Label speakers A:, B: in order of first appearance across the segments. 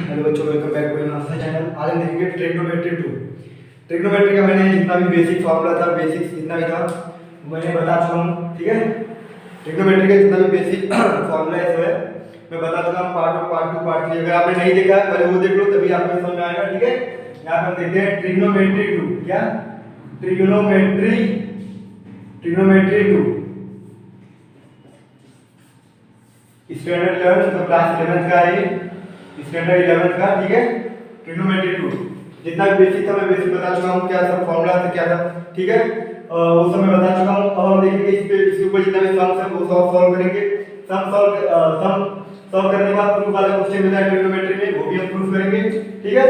A: Hello बच्चों, welcome back to my channel. आज हम देखेंगे ट्रिग्नोमेट्री 2। ट्रिग्नोमेट्री का मैंने जितना भी बेसिक फार्मूला था, बेसिक्स जितना भी था मैंने बता चुका हूँ। ठीक है, ट्रिग्नोमेट्री का जितना भी बेसिक फार्मूला है जो है मैं बता चुका हूँ। पार्ट 1, पार्ट 2, पार्ट 3 अगर आपने नहीं देखा है पहले वो देख लो, तभी आपको समझ में आएगा। ठीक है, यहाँ पे हम देखते हैं ट्रिग्नोमेट्री 2। क्या ट्रिग्नोमेट्री 2 स्टैंडर्ड 11 मतलब क्लास 11 का है, स्टैंडर्ड 11 का। ठीक है, ट्रिग्नोमेट्री 2 जितना भी बेसिक था मैं बेसिक बता चुका हूँ। क्या सब फॉर्मूला था क्या था, ठीक है, वो सब मैं बता चुका हूँ। अब हम देखेंगे इसके ऊपर जितना भी सम्स है वो सब सॉल्व करेंगे। सम सॉल्व करने के बाद प्रूफ वाला क्वेश्चन मिला है ट्रिग्नोमेट्री में, वो भी हम प्रूफ करेंगे। ठीक है,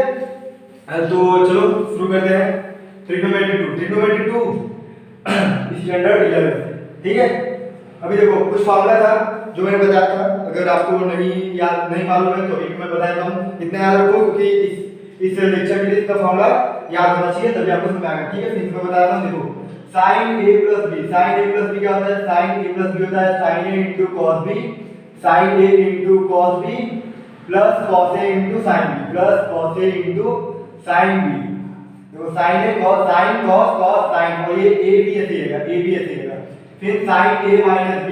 A: तो चलो शुरू करते हैं। Trigonometry 2 standard 11। ठीक है, अभी देखो कुछ फॉर्मूला था जो मैंने बताया था, अगर आपको नहीं मालूम है तो अभी मैं बताता हूँ। इतना याद रखो क्योंकि इस लेक्चर के लिए इसका फॉर्मूला याद होना चाहिए, तभी आपको समझ आएगा। ठीक है, फिर मैं बताता हूँ। देखो sin a plus b, sin a plus b क्या होता है? sin a plus b होता है sin a into cos b, sin a into cos b plus cos a into sin b plus cos a into sin b। देखो sin a cos sin cos cos sin, और ये a b ऐसे रहेगा। फिर sin a minus b,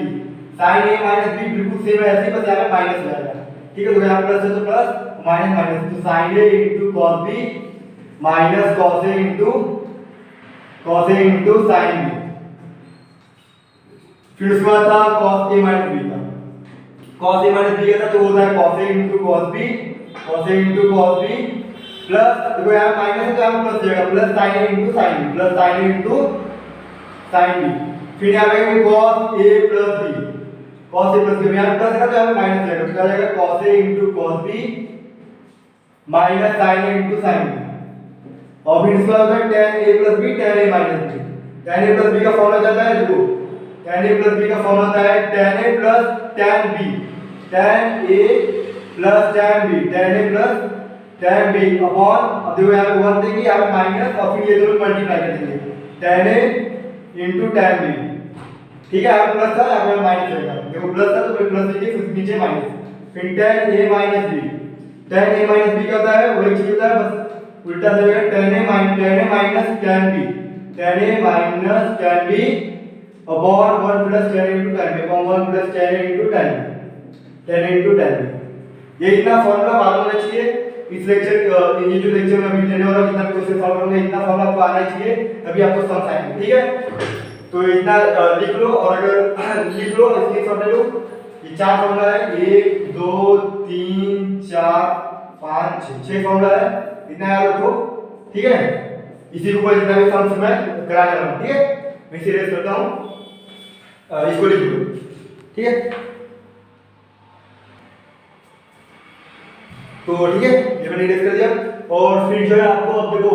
A: sin a minus b बिल्कुल same है ऐसे, बस यहाँ पे माइनस हो जाएगा। ठीक है, तो यहाँ प्लस है तो प्लस, माइनस माइनस, तो sin a into cos b minus cos a into sin b। फिर उसके बाद था cos a minus b का, cos a minus b का था तो होता है cos a into cos b plus, देखो यहाँ माइनस है तो यहाँ प्लस हो जाएगा, plus sin a into sin b, plus sin a into sin b। फिर यहाँ पे cos a plus b, cos a plus b, यहाँ प्लस है तो यहाँ पे माइनस हो जाएगा, तो क्या हो जाएगा cos a into cos b minus sin a into sin b। और फिर इसका होता है tan a plus b, tan a minus b। tan a plus b का फॉर्मूला जाता है, देखो tan a plus b का फॉर्मूला होता है tan a plus tan b, tan a plus tan b, tan a plus tan b upon, अब देखो यहाँ पे 1 देंगे, यहाँ पे माइनस, और फिर ये दोनों मल्टीप्लाई कर देंगे, tan a into tan b। ठीक है, यहाँ पे प्लस था यहाँ पे माइनस रहेगा, देखो प्लस था तो प्लस लीजिए, फिर नीचे माइनस, फिर tan a minus b, tan a minus b क्या होता है? वही चीज होता है, बस उल्टा हो जाएगा, tan a minus tan b, tan a minus tan b upon 1 plus tan a into tan b upon 1 plus tan a into tan b। ये इतना फॉर्मूला मालूम होना चाहिए। इस लेक्चर ये जो लेक्चर में अभी लेने वाला हूं, जितना भी क्वेश्चन सॉल्व करूंगा, इतना फॉर्मूला आपको आना चाहिए, तभी आपको समझ आएगा। ठीक है, तो इतना लिख लो, और अगर लिख लो स्क्रीनशॉट ले लो। ये 4 फॉर्मूला है, 1 2 3 4 5 6 फॉर्मूला है, इतना याद रखो। ठीक है, इसी के ऊपर जितना भी सम्स मैं कराने वाला हूं। ठीक है, मैं इसे रेस करता हूं, इसको लिख लो। ठीक है, तो ठीक है, ये मैंने रेस कर दिया। और फिर जो है आपको, अब देखो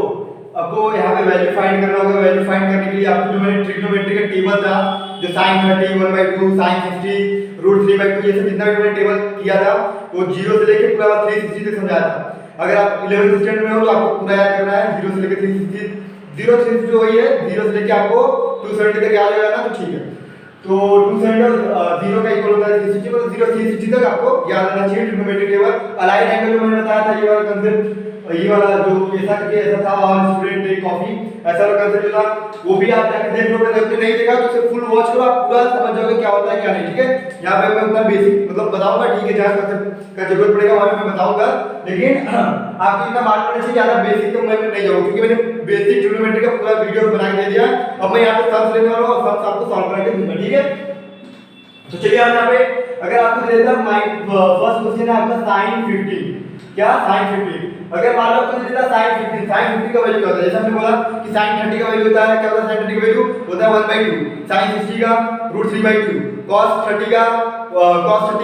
A: आपको यहाँ पे वैल्यू फाइंड करना होगा। वैल्यू फाइंड करने के लिए आपको जो मैंने ट्रिग्नोमेट्री का टेबल था, जो sin 30 1/2 sin 60 √3/2 ये सब जितना भी मैंने टेबल किया था, वो 0 से लेके पूरा 360 तक समझाया था। अगर आप 11th स्टैंडर्ड में हो तो आपको पूरा याद करना है, 0 से लेके 360, 0 से जो वही है, 0 से लेके आपको 270 तक याद होगा ना, तो ठीक है। तो 270 0 का इक्वल होता है 360, मतलब 0 से 360 तक आपको याद रहना चाहिए ट्रिग्नोमेट्री टेबल। अलाइड एंगल जो मैंने बताया था, ये वाला कंसेप्ट, ये वाला जो ऐसा करके ऐसा था, और स्टूडेंट टेक कॉपी, ऐसा वाला कंसेप्ट जो था वो भी आप जाके देख लो। अगर आपने नहीं देखा तो उसे फुल वॉच करो, आप पूरा समझ जाओगे क्या होता है क्या नहीं। ठीक है, यहाँ पे मैं उतना बेसिक मतलब बताऊंगा, ठीक है, जहाँ कंसेप्ट का जरूरत पड़ेगा वहां पे मैं बताऊंगा, लेकिन आपको इतना मालूम होना चाहिए। ज्यादा बेसिक तो मैं नहीं जाऊंगा, क्योंकि मैंने बेसिक ट्रिग्नोमेट्री का पूरा वीडियो बना के दे दिया। अब मैं यहाँ पे सम्स लेने वाला हूँ और सम्स आपको सॉल्व करके दूंगा। ठीक है, तो चलिए हम यहाँ पे, अगर आपको दे देता फर्स्ट क्वेश्चन है आपका sin 50, क्या sin 50, अगर मान लो आपको दे देता sin 50 का वैल्यू क्या होता है? जैसे हमने बोला कि sin 30 का वैल्यू होता है, क्या होता है sin 30 का वैल्यू होता है 1/2, sin 60 का √3/2, cos 30 का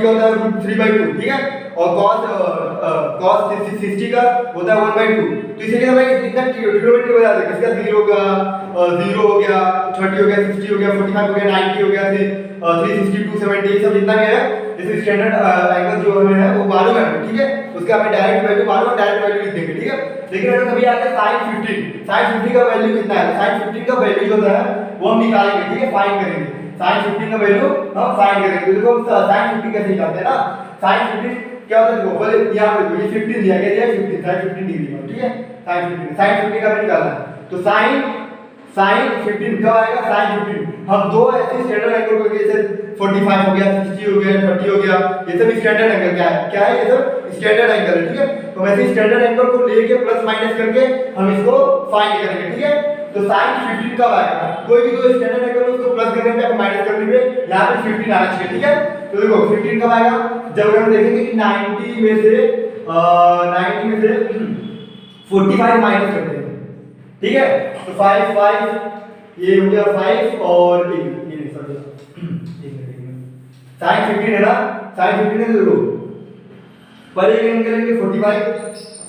A: होता है √3/2। ठीक है, और cos 60 का होता है 1/2। तो इसीलिए हमें इतना ट्रिग्नोमेट्री बता दें, किसका 0 का 0 हो गया, 30 हो गया, 60 हो गया, 45 हो गया, 90 हो गया, फिर 360 270 ये सब जितना भी है, जैसे स्टैंडर्ड एंगल जो हमें है वो मालूम है। ठीक है, उसका हमें डायरेक्ट वैल्यू मालूम है, डायरेक्ट वैल्यू लिख देंगे। ठीक है, लेकिन अगर कभी आता है sin 50 का वैल्यू कितना है? sin 50 का वैल्यू जो होता है वो हम निकालेंगे। ठीक है, फाइंड करेंगे sin 50 का वैल्यू हम फाइंड करेंगे। तो देखो sin 50 कैसे निकालते हैं ना, sin 50 क्या होता है देखो, बोले यहाँ पे ये 15 दिया गया है, 15 साइन 15 डिग्री का, ठीक है, साइन 15 का भी निकालना है। तो साइन 15 कब आएगा, साइन 15 हम दो ऐसे स्टैंडर्ड एंगल को, जैसे 45 हो गया, 60 हो गया, 30 हो गया, ये सब स्टैंडर्ड एंगल क्या है, ये सब स्टैंडर्ड एंगल है, ठीक है। तो वैसे स्टैंडर्ड एंगल को लेके प्लस माइनस करके हम इसको फाइंड करेंगे, ठीक है। तो साइन 15 कब आएगा, कोई भी दो स्टैंडर्ड एंगल है उसको प्लस करने पे माइनस करने पे यहां पे 15 आना चाहिए, ठीक है। तो देखो 15 कब आएगा, जब हम देखेंगे कि 90 में से 45 माइनस करते हैं, ठीक है। तो 5 ये हो गया 5 और ये सॉरी साइन 15 है ना, साइन 15 है, देखो पर एक एंगल लेंगे 45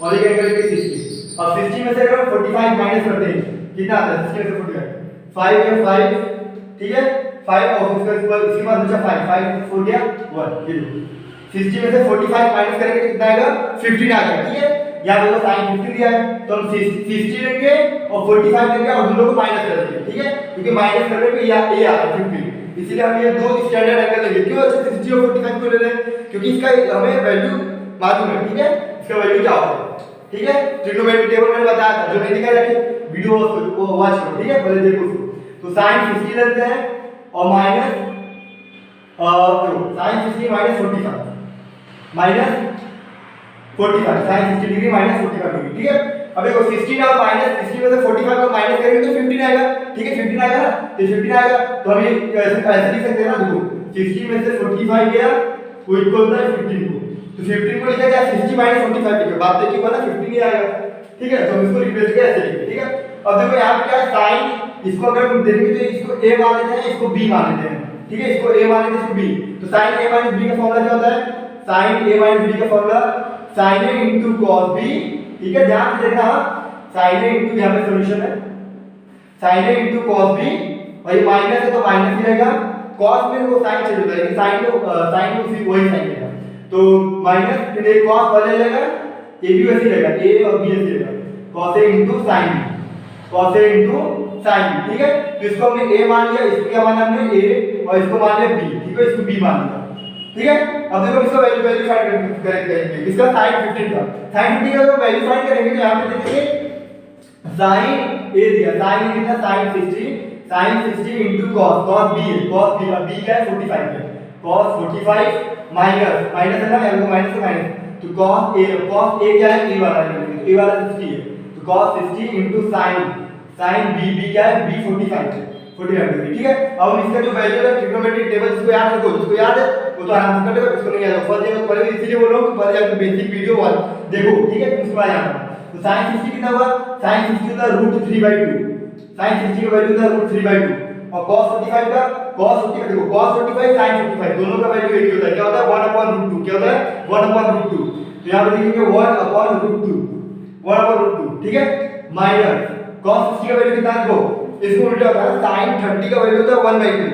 A: और एक एंगल लेंगे 60। अब 60 में से अगर 45 माइनस करते हैं कितना आता है, 60 में से 45 5 है 5, ठीक है, 5 और इसके बाद बचा 5 हो गया 1, ये देखो 60 में से 45 माइनस करेंगे कितना आएगा, 15 आ जाएगा, ठीक है। यहां पे साइन 15 दिया है तो हम 60 लेंगे और 45 लेंगे और दोनों को माइनस कर देंगे, ठीक है, क्योंकि माइनस करने पे ये आ रहा है 15, इसलिए हम ये दो स्टैंडर्ड एंगल लेंगे। क्यों अच्छा 60 और 45 को ले रहे हैं, क्योंकि इसका हमें वैल्यू मालूम है, ठीक है, इसका वैल्यू क्या होता है, ठीक है। ट्रिग्नोमेट्री टेबल मैंने बताया था, जो नहीं दिखा रखे वीडियो वो वॉच करो, ठीक है, पहले देखो उसको। तो sin 60 लेते हैं और minus sin 60 minus 45 sin 60 degree minus 45 degree, ठीक है। अब देखो 16 और माइनस 60 में से 45 को माइनस करेंगे तो 15 आएगा, ठीक है, 15 आएगा ना, तो 15 आएगा तो हम ये ऐसे लिख सकते हैं ना, देखो 60 में से 45 गया वो इक्वल होता है 15 को, तो 15 को लिखा जाए 60 माइनस 45 लिखो, बात देखिए ना 15 ही आएगा, ठीक है। तो हम इसको रिप्लेस करके ऐसे लिखेंगे, ठीक है। अब देखो यहाँ पे क्या है साइन, इसको अगर हम देखेंगे तो इसको a मान लेते हैं, इसको b मान लेते हैं, ठीक है, इसको a मान लेते हैं, इसको b। तो sin a माइनस b का फार्मूला क्या होता है, sin a माइनस b का formula sin a into cos b, ठीक है, ध्यान से देखना, sin a into यहाँ पे सॉल्यूशन है sin a into cos b और ये माइनस है तो माइनस ही रहेगा, cos में वो sin चेंज होता है, sin तो उसी वही sin रहेगा, तो माइनस फिर एक cos वाले रहेगा, a भी वैसे रहेगा, a और b ऐसे रहेगा, cos a into sin b, cos a into sin b, ठीक है। तो इसको हमने a मान लिया, इसको क्या माना हमने a और इसको मान लिया b, ठीक है, इसको b मान लिया, ठीक है। अब देखो इसका वैल्यू फाइंड करेंगे, इसका sin 15 का तो वैल्यू फाइंड करेंगे, तो यहां पे देखिए sin a दिया, sin a कितना sin 60 into cos b है, cos b, अब b क्या है 45 है, cos 45 माइनस है ना, यहाँ पे माइनस है माइनस, तो cos a क्या है, a वाला है, a वाला 60 है, तो cos 60 into sin b क्या है, b 45 है, 45 डिग्री, ठीक है। अब हम इसका जो वैल्यू है ट्रिग्नोमेट्रिक टेबल जिसको याद रखो, जिसको याद है वो तो आराम से कर लेगा, जिसको नहीं याद है फर्स्ट जगह पहले इसीलिए बोल रहा हूं कि पहले जाके बेसिक वीडियो देखो, ठीक है, उसके बाद याद। तो sin 60 कितना हुआ, sin 60 होता है √3/2, sin 60 का वैल्यू होता है √3/2 और cos 45 का cos 45 देखो cos 45 sin 45 दोनों का वैल्यू एक ही होता है, क्या होता है 1/√2, क्या होता है 1/√2, तो यहां पे देखेंगे 1/√2, ठीक है, माइनस cos 60 का वैल्यू कितना है, देखो इसको उल्टा होता है, sin 30 का वैल्यू होता है 1/2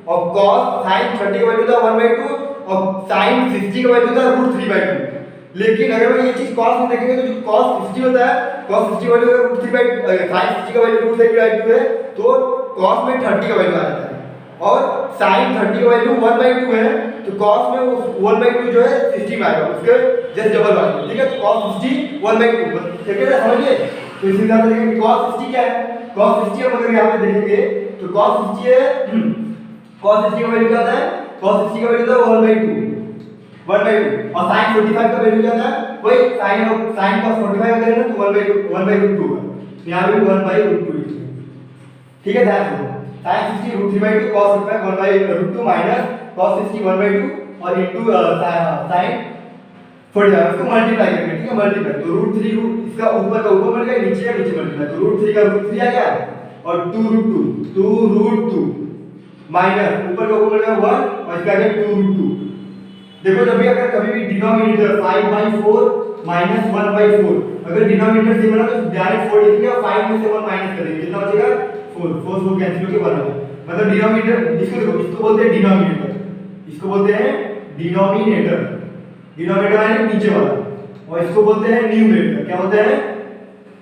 A: और cos sin 30 का वैल्यू होता है 1/2 और sin 60 का वैल्यू होता है √3/2। लेकिन अगर हम ये चीज cos में देखेंगे तो जो cos 60 होता है, cos 60 वैल्यू अगर √3/2 sin 60 का वैल्यू √3/2 है तो cos में 30 का वैल्यू आ जाता है और sin 30 का वैल्यू 1/2 है तो cos में वो 1/2 जो है 60 में आएगा, उसके जस्ट डबल वाला, ठीक है। तो cos 60 1/2, ठीक है, समझिए। तो इसी तरह से देखेंगे cos 60 क्या है, cos 60 हम अगर यहाँ पे देखेंगे तो cos 60 है, cos 60 का वैल्यू क्या होता है, cos 60 का वैल्यू होता है 1/2 और sin 45 का वैल्यू क्या होता है, वही sin cos 45 अगर है ना तो 1/2 होगा, यहाँ पे 1/√2 लिखिए, ठीक है, ध्यान रखो sin 60 √3/2 cos 45 1/√2 माइनस cos 60 1/2 और इनटू sin 45 इसको मल्टीप्लाई करेंगे, ठीक है, मल्टीप्लाई तो √3 इसका ऊपर का ऊपर मल्टीप्लाई नीचे का नीचे मल्टीप्लाई, तो √3 का √3 आ गया और 2√2 माइनस ऊपर का ऊपर मल्टीप्लाई 1 और इसका आ गया 2√2। देखो जब भी अगर कभी भी डिनोमिनेटर 5/4 माइनस 1/4 अगर डिनोमिनेटर सेम बना तो डायरेक्ट 4 लिखेंगे और 5 में से 1 माइनस करेंगे, कितना बचेगा 4 4 कैंसिल होके 1 होगा, मतलब डिनोमिनेटर इसको देखो, इसको बोलते हैं डिनोमिनेटर, इसको बोलते हैं डिनोमिनेटर माने नीचे वाला, और इसको बोलते हैं न्यूमरेटर, क्या बोलते हैं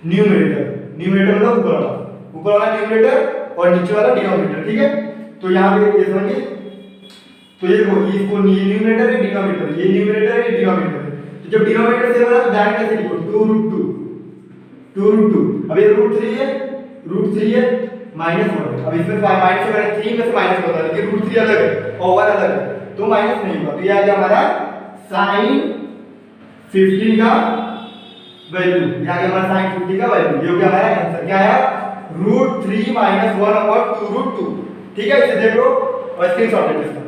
A: न्यूमरेटर मतलब ऊपर वाला न्यूमरेटर और नीचे वाला डिनोमिनेटर, ठीक है। तो यहाँ पे ये समझिए, तो ये देखो इसको न्यूमरेटर है डिनोमिनेटर, ये न्यूमरेटर है डिनोमिनेटर, जब डिनोमिनेटर सेम है तो डायरेक्ट कैसे लिखो 2√2 2√2। अब ये √3 है √3 है -1। अब इसमें माइनस से मैंने 3 में से माइनस होता है, लेकिन √3 अलग है और 1 अलग है तो माइनस नहीं होगा। तो ये आ गया हमारा sin 50 का वैल्यू, ये आ गया हमारा sin 50 का वैल्यू। ये हो गया हमारा आंसर। क्या है? √3 - 1/2√2। ठीक है, इसे देख लो और स्क्रीनशॉट ले लो इसका।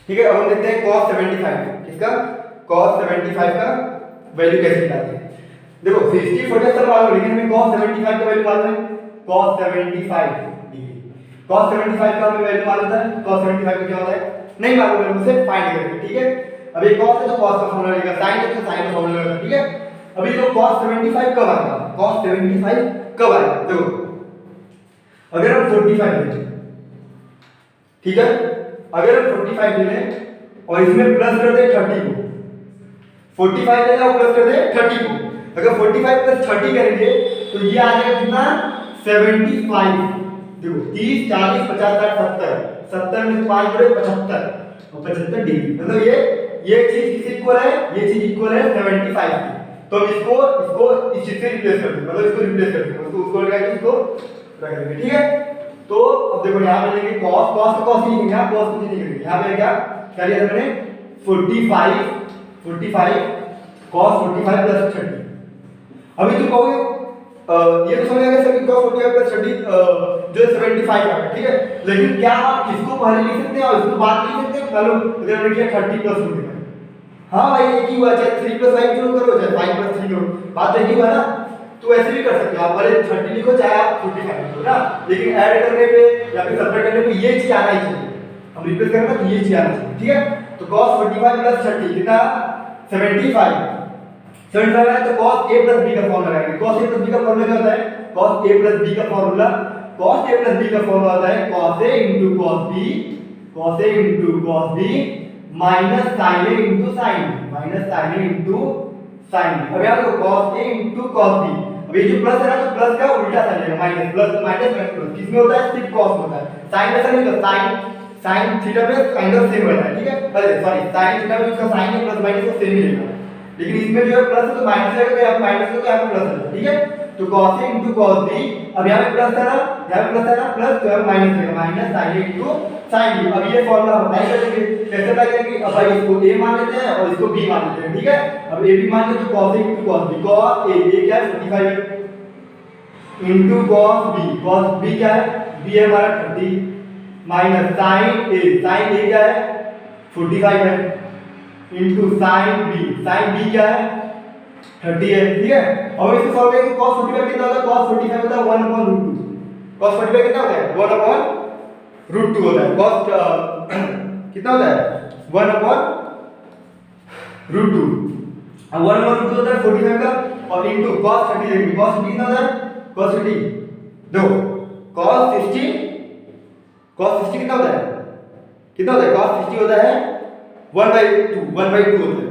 A: ठीक है, अब हम देखते हैं cos 75 किसका, cos 75 का वैल्यू कैसे निकालते हैं। देखो 60 40 सब मालूम, लेकिन हमें cos 75 का वैल्यू मालूम है। cos 75 डिग्री, cos 75 का हमें वैल्यू मालूम है। cos 75 का क्या होता है नहीं मालूम है, उसे फाइंड करेंगे। ठीक है, अब ये cos है तो cos का फार्मूला लगेगा, sin है तो sin का फार्मूला लगेगा। ठीक है, अभी तो cos 75 कब आएगा, cos 75 कब आएगा। देखो अगर हम 45 लें, ठीक है, अगर हम 45 ले लें और इसमें प्लस कर दे 30 को, 45 ले जाओ प्लस कर दे 30 को, अगर 45 प्लस 30 करेंगे तो ये आ जाएगा कितना 75। देखो 30 40 50 60 70, 70 में 5 जोड़े 75 और 75 डिग्री, मतलब ये चीज किस इक्वल है, ये चीज इक्वल है 75 की। तो हम इसको इसको इस चीज से रिप्लेस कर देंगे, मतलब इसको रिप्लेस कर देंगे, उसको लगा के इसको रख देंगे। ठीक है, तो अब देखो यहां पे लेंगे cos, cos को cos ही लिखेंगे, यहां cos कुछ नहीं लिखेंगे। यहां पे क्या लिया था मैंने 45 cos 45 प्लस 30। अभी तुम कहोगे ये तो समझ आ गया सभी cos 45 प्लस 30 जो 75 आ गया। ठीक है, लेकिन क्या आप इसको पहले लिख सकते हैं और इसको बाद में लिख सकते हैं। मालूम अगर हमने किया 30 प्लस 45, हां भाई ये की हुआ, चाहे 3 + 5 जोड़ करो चाहे 5 + 3 करो, बात एक ही हुआ ना। तो ऐसे भी कर सकते हो आप, भले 30 लिखो चाहे आप 45 लिखो ना, लेकिन ऐड करने पे या फिर सब्ट्रैक्ट करने पे ये चीज आना ही चाहिए। हम रिप्लेस करेंगे तो ये चीज आना चाहिए। ठीक है, तो cos 45 प्लस 30 कितना 75 है, तो cos a प्लस b का फॉर्मूला लगाएंगे। cos a प्लस b का फॉर्मूला क्या होता है, cos a प्लस b का formula, cos a plus b का फॉर्मूला होता है cos a * cos b, cos a * cos b minus sin a * sin b, minus sin a * sin b। अब याद रखो cos a * cos b, अब ये जो प्लस है ना तो प्लस का उल्टा साइन है, माइनस प्लस माइनस प्लस। किसमें होता है, सिर्फ cos में होता है, sin ऐसा नहीं होता। sin थीटा में काइंड ऑफ सेम रहता है। ठीक है, अरे सॉरी sin थीटा में उसका sin है प्लस माइनस तो सेम ही रहेगा, लेकिन इसमें जो है प्लस है तो माइनस रहेगा, तो यहाँ पे माइनस है तो यहाँ पे प्लस है। ठीक है, तो cos a * cos b, अब यहाँ पे प्लस था ना, यहाँ पे प्लस था ना, प्लस तो यहाँ पे माइनस रहेगा, minus sin a * sin b। अब ये फॉर्मूला अप्लाई कर देंगे, कैसे अप्लाई करेंगे, अब भाई इसको a मान लेते हैं और इसको b मान लेते हैं। ठीक है, अब a b मान लेते तो cos a * cos b, cos a क्या है 45 है इनटू cos b क्या है, b है हमारा 30 माइनस sin a क्या है 45 है इनटू sin b क्या है 30 है। ठीक है, और इसको सॉल्व करेंगे cos 45 कितना होता है, cos 45 होता है 1/√2, cos 45 कितना होता है 1/√2 होता है, cos कितना होता है 1/√2। अब 1/√2 होता है 45 का और इनटू cos 30 देंगे, cos 30 कितना होता है cos 60, देखो cos 60 कितना होता है, कितना होता है cos 60 होता है 1/2 होता है।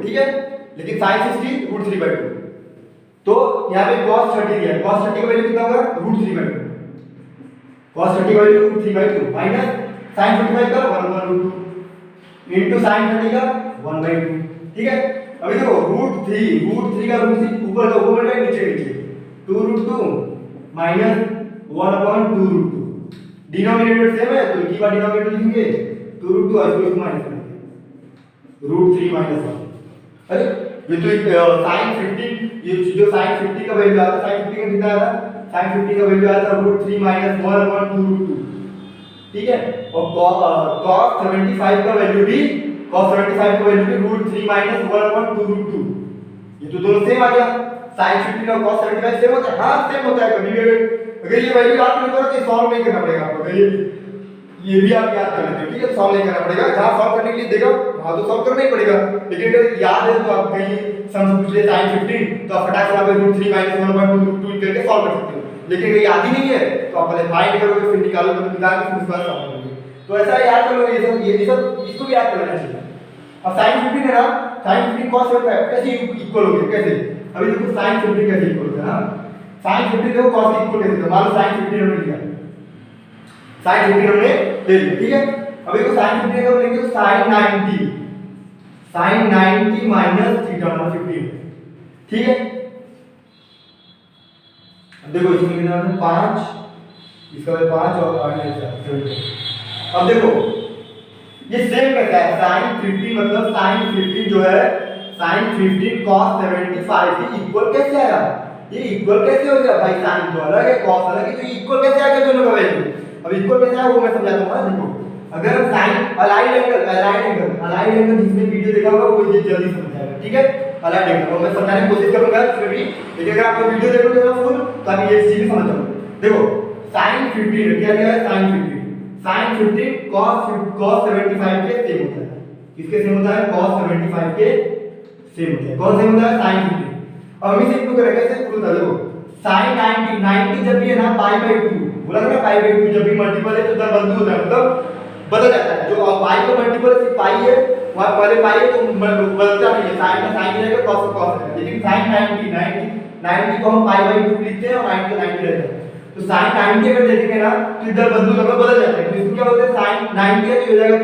A: ठीक है, लेकिन sin 60 √3/2, तो यहाँ पे cos 30 दिया है, cos 30 का वैल्यू कितना होगा √3/2, cos 30 का वैल्यू √3/2 माइनस sin 45 का 1/√2 इनटू sin 30 का 1/2। ठीक है, अभी देखो √3 का √3 ऊपर का ऊपर का नीचे 2√2 माइनस 1/2√2, डिनोमिनेटर सेम है तो एक ही बार डिनोमिनेटर लिखेंगे 2√2 और इसको माइनस करेंगे √3 - 1। अरे ये तो sin 50, ये जो sin 50 का वैल्यू आता है, sin 50 का कितना आता है, sin 50 का वैल्यू आता है √3 - 1/2√2। ठीक है, और cos 75 का वैल्यू भी √3 - 1/2√2, ये तो दोनों सेम आ गया। sin 50 का cos 75 सेम होता है, हां सेम होता है। कभी भी अगर ये वैल्यू याद नहीं करो तो सॉल्व नहीं करना पड़ेगा आपको, ये भी आप याद कर लेते हो। ठीक है, सॉल्व नहीं करना पड़ेगा, जहां सॉल्व करने के लिए देगा वहां तो सॉल्व करना ही पड़ेगा, लेकिन अगर याद है तो आप कहीं सम पूछ ले sin 15 तो आप फटाक से वहां पे √3 - 1/2√2 करके सॉल्व कर सकते हो। लेकिन अगर याद ही नहीं है तो आप पहले फाइंड करोगे फिर निकालोगे, निकाल के फिर उसके बाद सॉल्व करोगे। तो ऐसा याद कर लो, ये सब इसको भी याद कर लेना चाहिए। अब sin 15 है ना, sin 15 cos 75 कैसे इक्वल हो गया, कैसे, अभी देखो sin 15 कैसे इक्वल होता है ना, sin 15 देखो cos इक्वल कैसे होता है, मान लो sin 15 हमने लिया, sin 15 हमने ले लिया। ठीक है, अब इसको साइन 15 कब लेंगे तो साइन 90 माइनस थीटा 15, ठीक है। अब देखो इसमें कितना है 5, इसका है 5 और 8 है 7। अब देखो ये सेम कैसा है, साइन 15 मतलब साइन 15 जो है साइन 15 cos 75 के इक्वल कैसे आया, ये इक्वल कैसे हो गया भाई, साइन तो अलग है cos अलग है, तो इक्वल कैसे आ गया दोनों का वैल्यू। अब इक्वल कैसे आया वो मैं समझाता हूं। देखो अगर साइन अलाइंड एंगल जिसने वीडियो देखा होगा वो ये जल्दी समझ जाएगा, ठीक है। अलाइंड एंगल मैं समझाने की कोशिश करूंगा इसमें भी, लेकिन अगर आप वीडियो देखोगे ना फुल तो आप ये चीज समझ जाओगे। देखो साइन 15 क्या दिया है, साइन 15 cos 75 के सेम होता है, किसके सेम होता है, cos 75 के सेम होता है। कौन सेम होता है, साइन 15। अब हम इसे प्रूव करेंगे, कैसे प्रूव करें, देखो साइन 90 जब भी है ना पाई बाय 2 बोला था ना, पाई बाय 2 जब भी मल्टीपल है तो उधर बदलू होता है, मतलब बदल जाता है। जो पाई का मल्टीपल सिर्फ पाई है, वहां पहले पाई है तो बदलता नहीं है, साइन में साइन रहेगा cos का cos रहेगा। लेकिन साइन 90 को हम पाई बाय 2 लिखते हैं और 90 को 90 रहता है, तो साइन 90 अगर देखेंगे ना तो इधर बदलू होगा, बदल जाता है। तो इसको क्या बोलते हैं, साइन 90 है तो हो जाएगा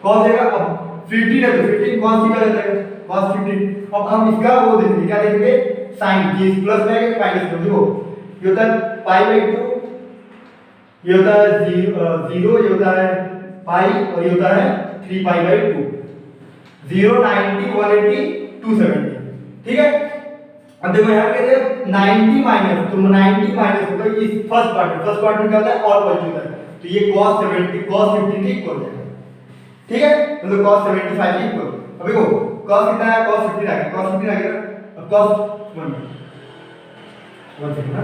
A: cos रहेगा। अब 15 है तो 15 cos थीटा रहता है, cos 15। अब हम इसका वो देखेंगे, क्या देखेंगे, साइन की प्लस में आएगा माइनस में। देखो ये होता है पाई बाय 2, ये होता है 0, ये होता है पाई और ये होता है 3 पाई बाय 2। 0 90 180 270, ठीक है। अब देखो यहां पे 90 माइनस, तो 90 माइनस होगा इस फर्स्ट पार्ट में क्या होता है और पॉजिटिव होता है, तो ये cos 15 के इक्वल है, ठीक है। मतलब cos 75 के इक्वल। अब देखो cos कितना है, cos 15 आ गया, cos 15 आ गया। अब cos 1 सेकंड ना,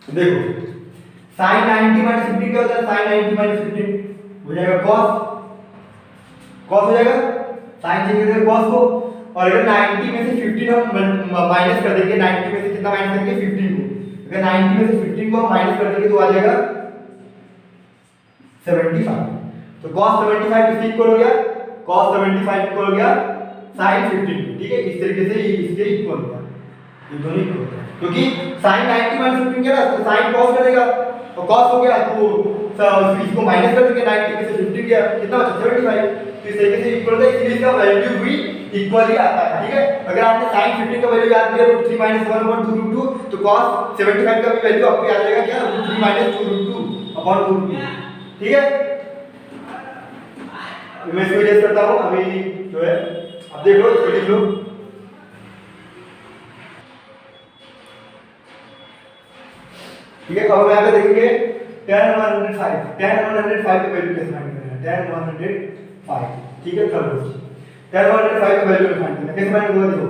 A: देखो sin 90 माइनस 15 क्या होता है, sin 90 माइनस 15 हो जाएगा cos हो जाएगा, sin चेंज करेंगे cos को। और अगर 90 में से 15 हम माइनस कर देंगे, 90 में से कितना माइनस करेंगे 15 को, अगर 90 में से 15 को हम माइनस कर देंगे तो आ जाएगा 75। तो cos 75 किसके इक्वल हो गया, cos 75 इक्वल हो गया sin 15, ठीक है। इस तरीके से ये इसके इक्वल हो गया, ये दोनों इक्वल हो गया, क्योंकि sin 90 माइनस 15 क्या है, तो sin cos करेगा और cos हो गया तो इसको माइनस कर देंगे, 90 में से 15 गया कितना बचा 75। तो इस तरीके से इक्वल है, इसलिए इसका वैल्यू भी इक्वल ही आता है, ठीक है। अगर आपने sin 15 का वैल्यू याद किया √3 - 1/2 तो cos 75 का भी वैल्यू आपको याद रहेगा क्या, √3 - 2√2/2, ठीक है। मैं इसको इरेज करता हूं अभी जो है, अब देख लो इसको लिख लो, ठीक है। अब यहां पे देखेंगे tan 105 का वैल्यू कैसे फाइंड करना है, tan 105, ठीक है। थर्ड tan 105 का वैल्यू फाइंड करना है, कैसे फाइंड होगा, देखो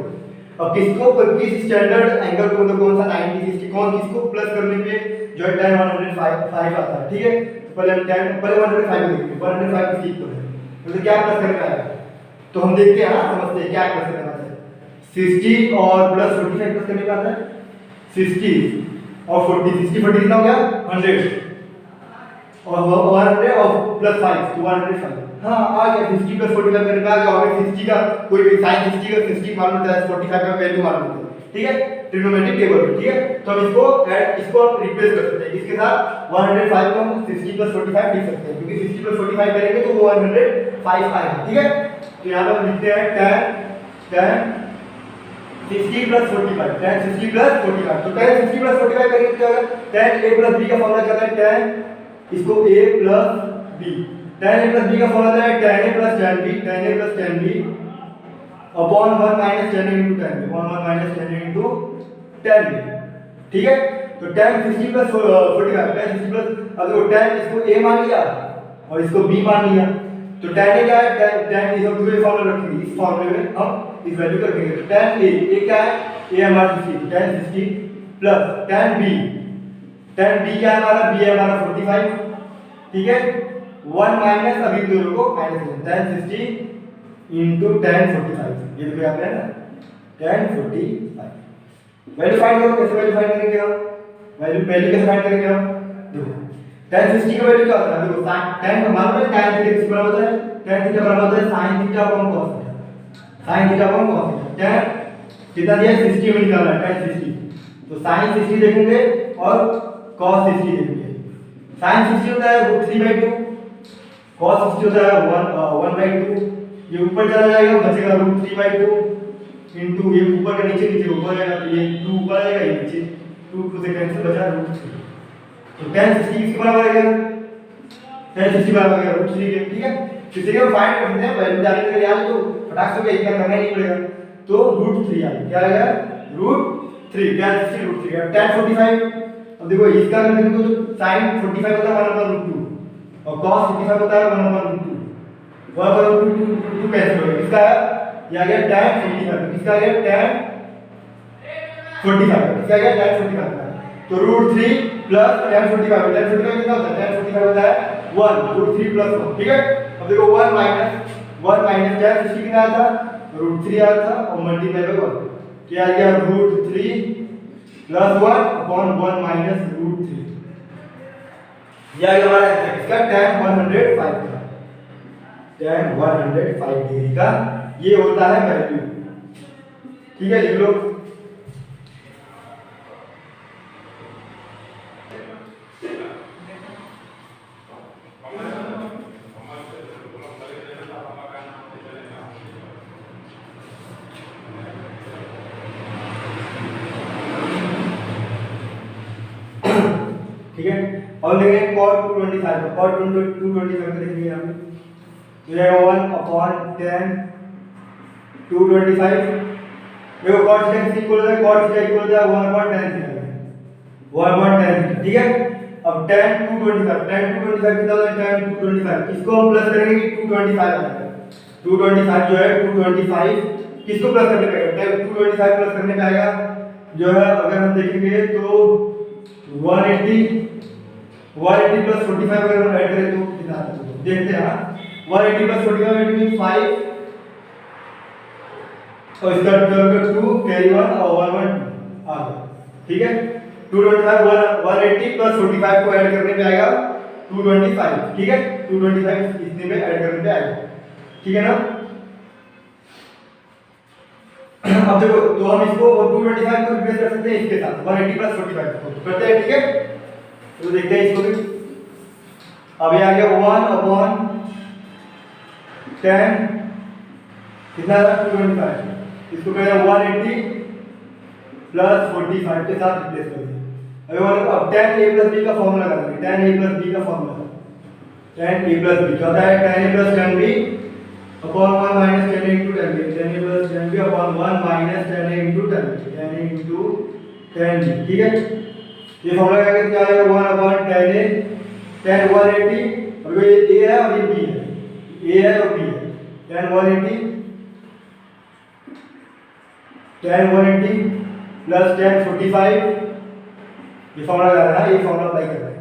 A: अब किसको किस स्टैंडर्ड एंगल को, मतलब कौन सा 90 60 कौन किसको प्लस करने पे जो है tan 105 आता है, ठीक है। तो पहले 105 देखेंगे, 105 किसकी इक्वल है, तो क्या प्लस करके आएगा, तो हम देखते हैं, हां समझते हैं क्या प्लस करना है। 60 और प्लस 45 प्लस करने का आता है, 60 और 40, 60 40 कितना हो गया 100 और 100 और प्लस 5 तो 105। हां आ गया 60 प्लस 45 करने का, क्या होगा 60 का कोई भी sin 60 का 60 मालूम होता है, 45 का वैल्यू मालूम होता है, ठीक है, ट्रिग्नोमेट्रिक टेबल में, ठीक है। तो हम इसको हम रिप्लेस कर सकते हैं, इसके साथ 105 को हम 60 प्लस 45 लिख सकते हैं, क्योंकि 60 प्लस 45 करेंगे तो वो 105 आएगा, ठीक है। तो यहां पर हम लिखते हैं tan 60 प्लस 45, tan 60 प्लस 45, तो tan 60 प्लस 45 करेंगे क्या होगा, tan a प्लस b का फॉर्मूला क्या होता है, tan इसको a plus b, tan a plus b का फॉर्मूला है tan a plus tan b, tan a plus tan b upon 1 minus tan a into tan b, 1 minus tan a into tan b, ठीक है। तो tan 60 plus 45, tan 60 plus, अब देखो tan इसको a मान लिया और इसको b मान लिया, तो tan a क्या है, tan इस पूरे फॉर्मूला रखेंगे, इस फॉर्मूले में हम इस वैल्यू को रखेंगे। तो tan a क्या है, a हमारा 60, tan 60 प्लस tan b क्या है हमारा, b है हमारा 45, ठीक है। 1 माइनस अभी दोनों को माइनस करें, tan 60 into tan 45, ये देखो यहां पे है ना tan 45। वैल्यू फाइंड करो, कैसे वैल्यू फाइंड करेंगे हम, वैल्यू कैसे फाइंड करेंगे हम, देखो tan 60 का वैल्यू क्या होता है, देखो tan का मान लो tan थीटा किस बराबर होता है, tan थीटा बराबर होता है sin theta upon cos theta, sin theta upon cos theta. tan कितना दिया 60 में निकालना है, tan 60, तो sin 60 देखेंगे और cos 60 देंगे। sin 60 होता है √3/2, cos 60 होता है 1/2, ये ऊपर चला जाएगा बचेगा √3/2 इनटू ये ऊपर का नीचे नीचे ऊपर जाएगा, तो ये 2 ऊपर आएगा ये नीचे 2 से कैंसिल बचा √3। तो tan 60 किसके बराबर आ गया, tan 60 बराबर आ गया √3 के। ठीक है, किसी को फाइंड कर सकते हैं, वैल्यू डालने के लिए यार तो फटाक से इतना करना ही नहीं पड़ेगा। तो √3 आ गया, क्या आएगा √3, tan 60 √3 है। tan 45 अब देखो इसका अगर देखो तो sin 45 होता है 1/√2 और cos 55 होता है 1/√2, 1/√2 कैंसिल हो गया। इसका ये आ गया tan 45, इसका आ गया tan 45, इसका आ गया tan 45 का। तो √3 प्लस tan 45, tan 45 कितना होता है, tan 45 होता है 1 √3 प्लस 1। ठीक है, अब देखो 1 माइनस tan 60 कितना आया था, √3 आया था और मल्टीप्लाई बाय 1, क्या आ गया √3 प्लस 1 अपॉन 1 माइनस √3। ये आ गया हमारा इसका tan 105 का, tan 105 डिग्री का ये होता है वैल्यू। ठीक है, लिख लो। ठीक है, और देखेंगे cos 225, cos 225 देखेंगे यहाँ पे, तो ये 1 अपॉन tan 225। देखो cos थीटा इक्वल होता है, cos थीटा इक्वल होता है 1 upon tan theta, 1 upon tan theta. ठीक है, अब tan 225 कितना होता है, tan 225 इसको हम प्लस करेंगे कि 225 आ जाएगा। 225 जो है 225 किसको प्लस करने पे आएगा, tan 225 प्लस करने पे आएगा जो है, अगर हम देखेंगे तो 180 प्लस 45 अगर हम ऐड करें तो कितना आता है, देखते हैं। 180 प्लस 45 इट मींस 5 और इसका 2 कैरी 1 और 1 1 आ गया। ठीक है, 225 180 प्लस 45 को ऐड करने पे आएगा 225। ठीक है, 225 इतने में ऐड करने पे आएगा। ठीक है ना, अब देखो तो हम इसको 225 को रिप्लेस कर सकते हैं इसके साथ 180 प्लस 45 को करते हैं। ठीक है, तो देखते हैं इसको भी। अब ये आ गया 1 अपॉन 10 कितना था 225, इसको करें 180 प्लस 45 के साथ रिप्लेस कर दें। अब tan a प्लस b का फॉर्मूला लगाएंगे, tan a प्लस b का formula, tan a plus b क्या होता है, tan a plus tan b upon 1 minus tan a into tan b, tan a plus tan b upon 1 minus tan a into tan b, tan a into tan b। ठीक है, ये formula क्या क्या आएगा 1 upon tan a, tan 180 और ये a है और ये b है, a है और b है, tan 180 प्लस tan 45, ये फॉर्मूला लगा रहा है, ये फॉर्मूला अप्लाई कर रहा है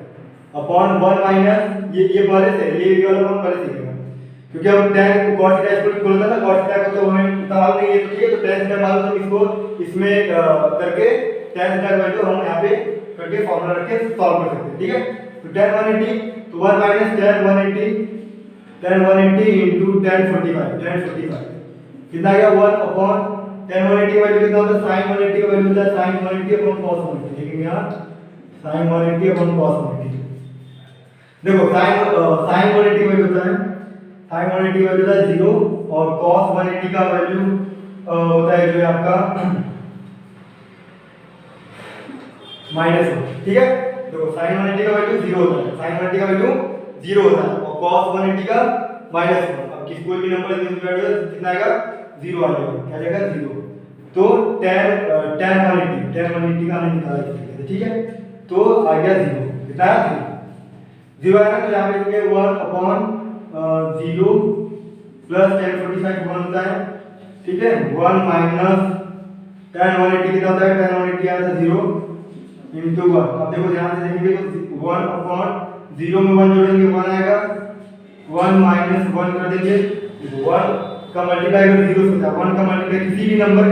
A: अपॉन 1 माइनस ये पहले से ये वाला हम पहले सीखेंगे क्योंकि हम tan cos थीटा इक्वल होता था, cos थीटा को तो हमें सवाल नहीं है। तो ठीक है, तो tan थीटा मालूम है, इसको इसमें करके tan थीटा का वैल्यू हम यहाँ पे करके फॉर्मूला रख के सॉल्व कर सकते हैं। ठीक है, तो tan 180 तो 1 माइनस tan 180 इनटू tan 45 कितना आ गया 1 अपॉन tan 180 का वैल्यू कितना होता है, sin 180 का वैल्यू होता है sin 180 अपॉन cos 180। देखेंगे यहाँ sin 180 अपॉन cos 180, देखो sin 180 का वैल्यू होता है, sin 180 का वैल्यू होता है 0 और cos 180 का वैल्यू होता है जो है आपका -1। ठीक है, देखो sin 180 का वैल्यू 0 होता है, sin 180 का वैल्यू 0 होता है और cos 180 का -1। अब किसी कोई भी नंबर इसमें वैल्यू कितना आएगा 0 आ जाएगा, क्या आएगा 0। तो tan 180 का हमने निकाला इस तरीके से। ठीक है, तो आ गया 0, कितना है 0 आएगा, तो यहाँ पे लिखेंगे 1 अपॉन 0 प्लस tan 45 1 होता है। ठीक है, 1 माइनस tan 180 कितना होता है, tan 180 आया था 0 इनटू 1। अब देखो ध्यान से देखेंगे तो 1 अपॉन 0 में 1 जोड़ेंगे 1 आएगा, 1 माइनस 1 कर देंगे, 1 का मल्टीप्लाई अगर 0 से होता है, 1 का मल्टीप्लाई किसी भी नंबर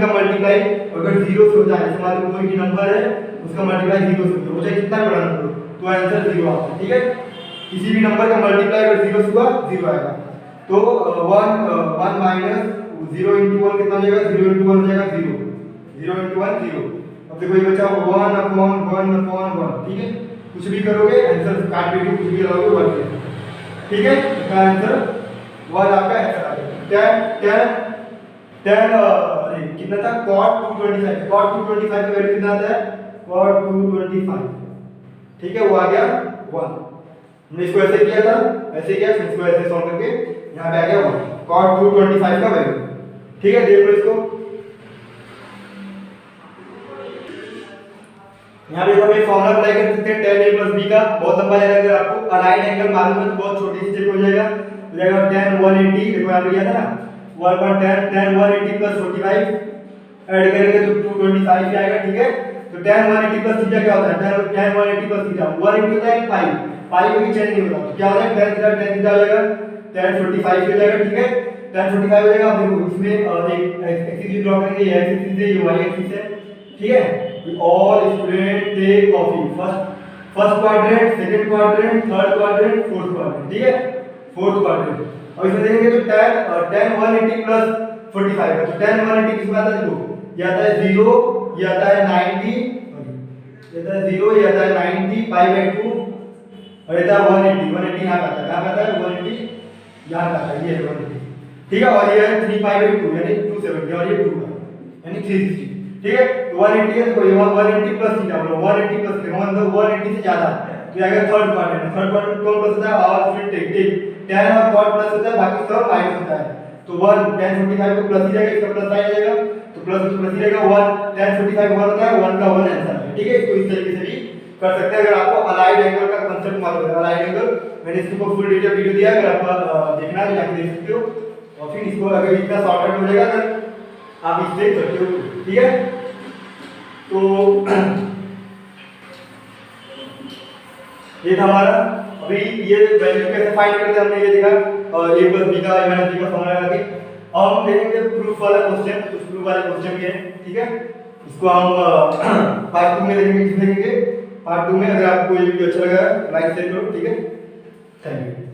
A: का मल्टीप्लाई अगर 0 से होता है, मान लो कोई भी नंबर है उसका मल्टीप्लाई 0 से हो जाए, कितना बड़ा नंबर हो तो आंसर 0 आता है। ठीक है, किसी भी नंबर का मल्टीप्लाई अगर 0 से हुआ 0 आएगा। तो 1 माइनस 0 into 1 कितना हो जाएगा, 0 into 1 हो जाएगा 0, 0 into 1 0। अब देखो ये बचा 1/1/1, ठीक है। कुछ भी करोगे आंसर काट पीट कुछ भी लगाओगे 1, ठीक है। इसका आंसर 1 आपका आंसर आ गया। 10 अरे कितना था, cot 225, cot 225 का वैल्यू कितना आता है, cot 225, ठीक है, वो आ गया 1। हमने इसको ऐसे किया था, ऐसे किया, फिर इसको ऐसे सॉल्व करके यहाँ पे आ गया 1, cot 225 का वैल्यू, ठीक है। देख लो इसको, यहाँ पे हम एक फॉर्मूला अप्लाई कर सकते हैं tan a plus b का, बहुत लंबा जाएगा। अगर आपको अलाइंड एंगल मालूम है तो बहुत छोटी सी चीज हो जाएगा, हो जाएगा tan 180, देखो यहाँ पे किया था ना 1/10 tan 180 plus 45 ऐड करेंगे तो 225 आएगा, ठीक है। तो tan 180 plus थीटा क्या होता है, tan 180 plus थीटा 180 होता है पाई, पाई में भी चेंज नहीं होता, तो क्या होता है tan थीटा हो जाएगा tan 45 हो जाएगा, ठीक है। tan 45 हो जाएगा। देखो इसमें एक एक्सिस ड्रॉ करेंगे, ये एक्सिस है, ये y एक्सिस है, ठीक है। All student take coffee, first quadrant, second quadrant, third quadrant, fourth quadrant, ठीक है, फोर्थ क्वाड्रेंट। और इसमें देखेंगे तो tan 180 plus 45 है, तो tan 180 किसमें आता है, देखो ये आता है 0, ये आता है 90, ये आता है 0, ये आता है 90 π/2 और ये आता है 180 यहाँ आता है, कहाँ आता है 180 यहाँ आता है, ये है 180, ठीक है। और ये है 3π/2 यानी 270 और ये 2 यानी 360, ठीक है। तो 180 है, तो ये 180 प्लस थीटा बोलो, 180 प्लस थीटा मतलब 180 से ज्यादा, तो आएगा थर्ड क्वाड्रेंट। थर्ड क्वाड्रेंट कौन प्लस होता है, और फिर टेक tan और cot प्लस होता है, बाकी सब माइनस होता है। तो 1 tan 45 को प्लस ही जाएगा, इसका प्लस आ जाएगा, तो प्लस ही रहेगा 1 tan 45 1 होता है, 1 का 1 आंसर है, ठीक है। इसको इस तरीके से भी कर सकते हैं। अगर आपको अलाइड एंगल का कांसेप्ट मालूम है, अलाइड एंगल मैंने इसके ऊपर फुल डिटेल वीडियो दिया है, अगर आप देखना है जाके देख सकते हो। और फिर इसको अगर इतना शॉर्टकट हो जाएगा अगर आप इससे करते हो, ठीक है। तो ये था हमारा, अभी ये वैल्यू कैसे फाइंड करते हैं हमने ये देखा, a plus b का माइनस b का फॉर्मूला लगा के। अब हम देखेंगे प्रूफ वाला क्वेश्चन, कुछ प्रूफ वाले क्वेश्चन भी है, ठीक है। इसको हम पार्ट 2 में देखेंगे, पार्ट 2 में। अगर आपको ये वीडियो अच्छा लगा लाइक शेयर करो, ठीक है। Thank you.